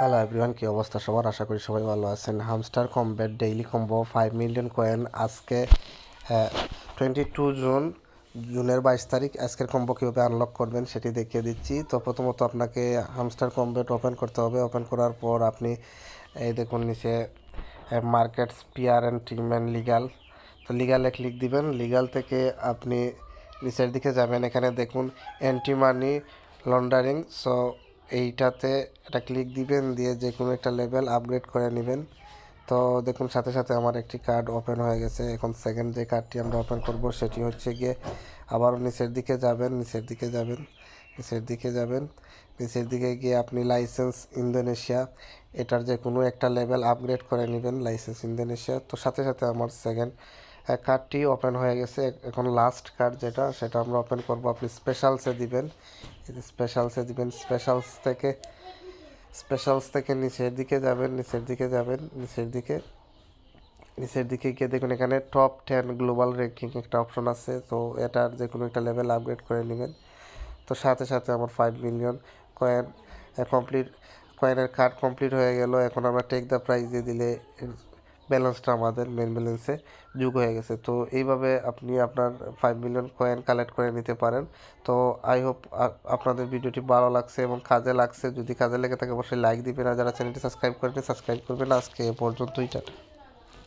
Hello everyone, কি অবস্থা সবার? আশা করি সবাই ভালো আছেন। Hamster combat daily combo 5 million coin আজকে 22 জুনের 22 তারিখ। আজকের কম্বো কীভাবে আনলক করবেন সেটি দেখিয়ে দিচ্ছি। তো প্রথমত আপনাকে হামস্টার কমব্যাট ওপেন করতে হবে। ওপেন করার পর আপনি এই দেখুন নিচে markets PR and team and legal, তো লিগালে ক্লিক দিবেন। লিগাল থেকে আপনি নিচের দিকে যাবেন, এখানে দেখুন অ্যান্টি মানি লন্ডারিং। সো এইটাতে একটা ক্লিক দিবেন, দিয়ে যে কোনো একটা লেভেল আপগ্রেড করে নেবেন। তো দেখুন সাথে সাথে আমার একটি কার্ড ওপেন হয়ে গেছে। এখন সেকেন্ড যে কার্ডটি আমরা ওপেন করব সেটি হচ্ছে গিয়ে আবারও নিচের দিকে যাবেন, নিচের দিকে যাবেন, নিচের দিকে যাবেন, নিচের দিকে গিয়ে আপনি লাইসেন্স ইন্দোনেশিয়া এটার যে কোনো একটা লেভেল আপগ্রেড করে নেবেন, লাইসেন্স ইন্দোনেশিয়া। তো সাথে সাথে আমার সেকেন্ড কার্ডটি ওপেন হয়ে গেছে। এখন লাস্ট কার্ড যেটা সেটা আমরা ওপেন করব। আপনি স্পেশালসে দিবেন, স্পেশালসে দিবেন। স্পেশালস থেকে নিচের দিকে যাবেন, নিচের দিকে যাবেন, নিচের দিকে, নিচের দিকে গিয়ে দেখুন এখানে টপ 10 গ্লোবাল র্যাঙ্কিং একটা অপশন আছে। তো এটার যে কোনো একটা লেভেল আপগ্রেড করে নেবেন। তো সাথে সাথে আমার 5 মিলিয়ন কয়েন কমপ্লিট, কয়েনের কার্ড কমপ্লিট হয়ে গেল। এখন আমরা টেক দ্য প্রাইজ দিয়ে দিলে ব্যালেন্সটা আমাদের মেন ব্যালেন্সে যোগ হয়ে গেছে। তো এইভাবে আপনি আপনার 5 মিলিয়ন কয়েন কালেক্ট করে নিতে পারেন। তো আই হোপ আপনাদের ভিডিওটি ভালো লাগছে এবং কাজে লাগছে। যদি কাজে লেগে থাকে অবশ্যই লাইক দিবেন, আর যারা চ্যানেলটি সাবস্ক্রাইব করেন সাবস্ক্রাইব করবেন। আজকে এ পর্যন্তই, টাটা।